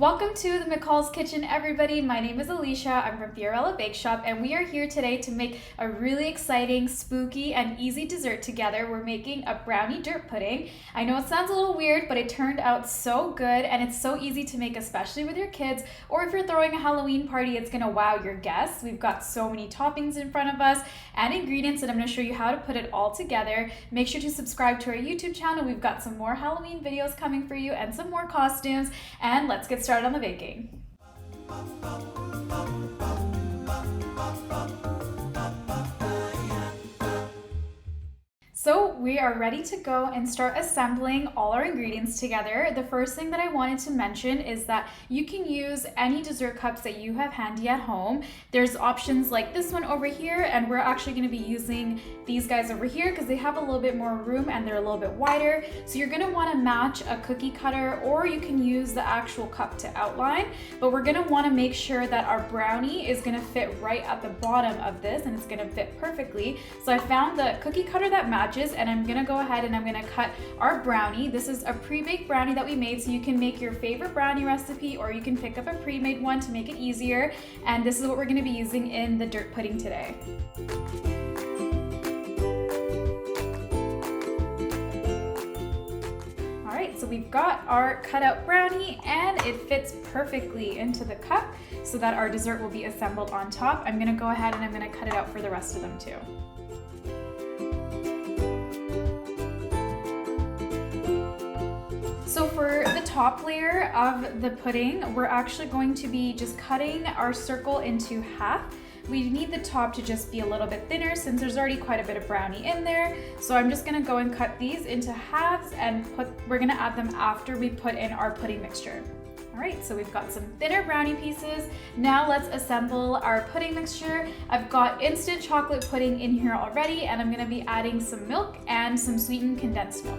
Welcome to the McCall's Kitchen, everybody. My name is Elisha. I'm from Fiorella Bake Shop, and we are here today to make a really exciting, spooky, and easy dessert together. We're making a brownie dirt pudding. I know it sounds a little weird, but it turned out so good, and it's so easy to make, especially with your kids, or if you're throwing a Halloween party, it's gonna wow your guests. We've got so many toppings in front of us and ingredients, and I'm gonna show you how to put it all together. Make sure to subscribe to our YouTube channel. We've got some more Halloween videos coming for you and some more costumes, and let's get started on the baking. So we are ready to go and start assembling all our ingredients together. The first thing that I wanted to mention is that you can use any dessert cups that you have handy at home. There's options like this one over here, and we're actually going to be using these guys over here because they have a little bit more room and they're a little bit wider. So you're going to want to match a cookie cutter, or you can use the actual cup to outline, but we're going to want to make sure that our brownie is going to fit right at the bottom of this, and it's going to fit perfectly. So I found the cookie cutter that matches, and I'm gonna go ahead and I'm gonna cut our brownie. This is a pre-baked brownie that we made, so you can make your favorite brownie recipe, or you can pick up a pre-made one to make it easier. And this is what we're gonna be using in the dirt pudding today. All right, so we've got our cutout brownie, and it fits perfectly into the cup so that our dessert will be assembled on top. I'm gonna go ahead and I'm gonna cut it out for the rest of them too. So for the top layer of the pudding, we're actually going to be just cutting our circle into half. We need the top to just be a little bit thinner since there's already quite a bit of brownie in there. So I'm just gonna go and cut these into halves, and we're gonna add them after we put in our pudding mixture. All right, so we've got some thinner brownie pieces. Now let's assemble our pudding mixture. I've got instant chocolate pudding in here already, and I'm gonna be adding some milk and some sweetened condensed milk.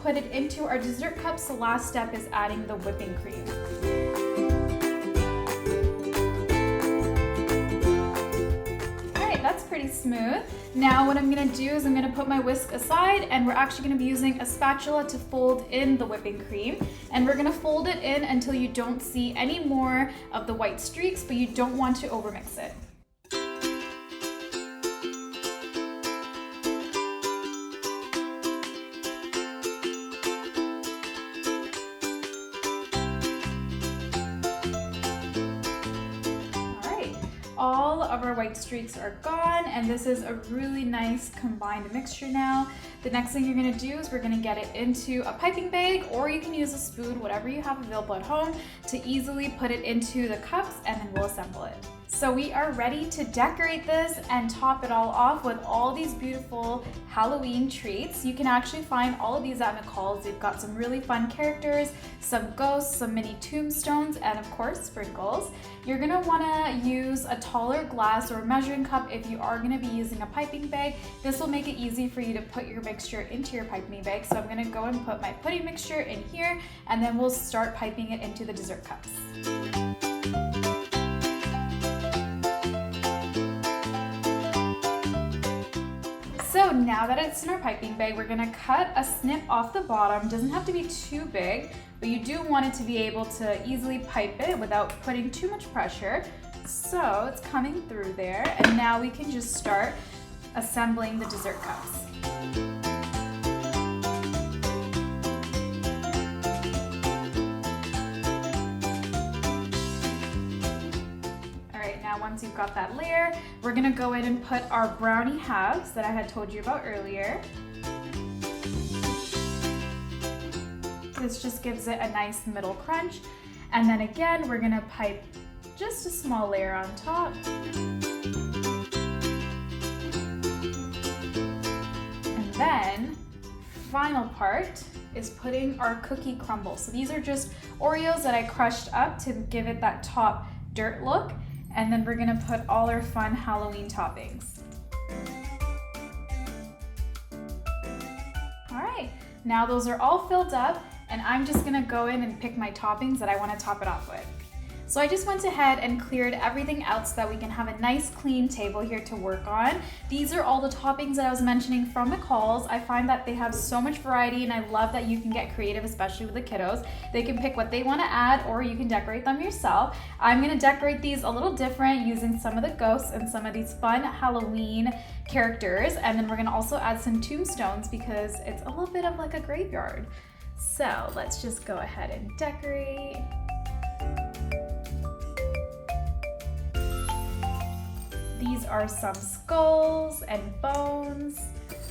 Put it into our dessert cups. The last step is adding the whipping cream. All right, that's pretty smooth. Now what I'm gonna do is I'm gonna put my whisk aside, and we're actually gonna be using a spatula to fold in the whipping cream. And we're gonna fold it in until you don't see any more of the white streaks, but you don't want to overmix it. All of our white streaks are gone, and this is a really nice combined mixture now. The next thing you're gonna do is we're gonna get it into a piping bag, or you can use a spoon, whatever you have available at home, to easily put it into the cups, and then we'll assemble it. So we are ready to decorate this and top it all off with all these beautiful Halloween treats. You can actually find all of these at McCall's. They've got some really fun characters, some ghosts, some mini tombstones, and of course sprinkles. You're gonna wanna use a taller glass or measuring cup if you are gonna be using a piping bag. This will make it easy for you to put your mixture into your piping bag. So I'm gonna go and put my pudding mixture in here, and then we'll start piping it into the dessert cups. So now that it's in our piping bag, we're gonna cut a snip off the bottom. Doesn't have to be too big, but you do want it to be able to easily pipe it without putting too much pressure. So it's coming through there, and now we can just start assembling the dessert cups. Once you've got that layer, we're gonna go in and put our brownie halves that I had told you about earlier. This just gives it a nice middle crunch. And then again, we're gonna pipe just a small layer on top. And then, final part is putting our cookie crumbles. So these are just Oreos that I crushed up to give it that top dirt look. And then we're gonna put all our fun Halloween toppings. All right, now those are all filled up, and I'm just gonna go in and pick my toppings that I wanna top it off with. So I just went ahead and cleared everything out so that we can have a nice clean table here to work on. These are all the toppings that I was mentioning from McCall's. I find that they have so much variety, and I love that you can get creative, especially with the kiddos. They can pick what they want to add, or you can decorate them yourself. I'm going to decorate these a little different using some of the ghosts and some of these fun Halloween characters, and then we're going to also add some tombstones because it's a little bit of like a graveyard. So let's just go ahead and decorate. These are some skulls and bones.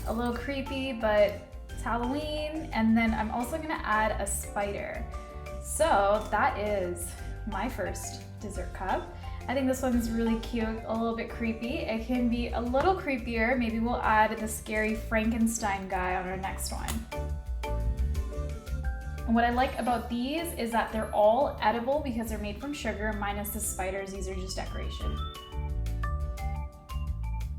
A little creepy, but it's Halloween. And then I'm also gonna add a spider. So that is my first dessert cup. I think this one's really cute, a little bit creepy. It can be a little creepier. Maybe we'll add the scary Frankenstein guy on our next one. And what I like about these is that they're all edible because they're made from sugar, minus the spiders. These are just decoration.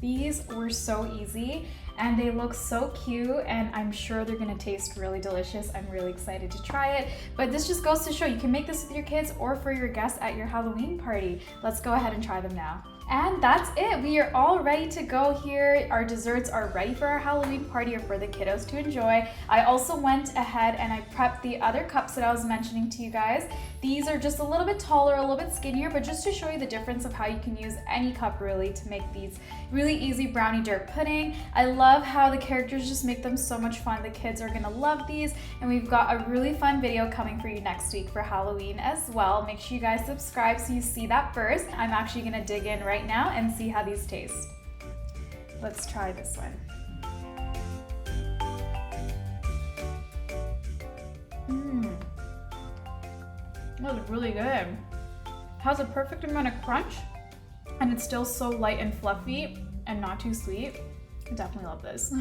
These were so easy and they look so cute, and I'm sure they're gonna taste really delicious. I'm really excited to try it. But this just goes to show you can make this with your kids or for your guests at your Halloween party. Let's go ahead and try them now. And that's it. We are all ready to go here. Our desserts are ready for our Halloween party or for the kiddos to enjoy. I also went ahead and I prepped the other cups that I was mentioning to you guys. These are just a little bit taller, a little bit skinnier, but just to show you the difference of how you can use any cup really to make these really easy brownie dirt pudding. I love how the characters just make them so much fun. The kids are gonna love these, and we've got a really fun video coming for you next week for Halloween as well. Make sure you guys subscribe so you see that first. I'm actually gonna dig in right now and see how these taste. Let's try this one. That was really good. Has a perfect amount of crunch, and it's still so light and fluffy and not too sweet. I definitely love this.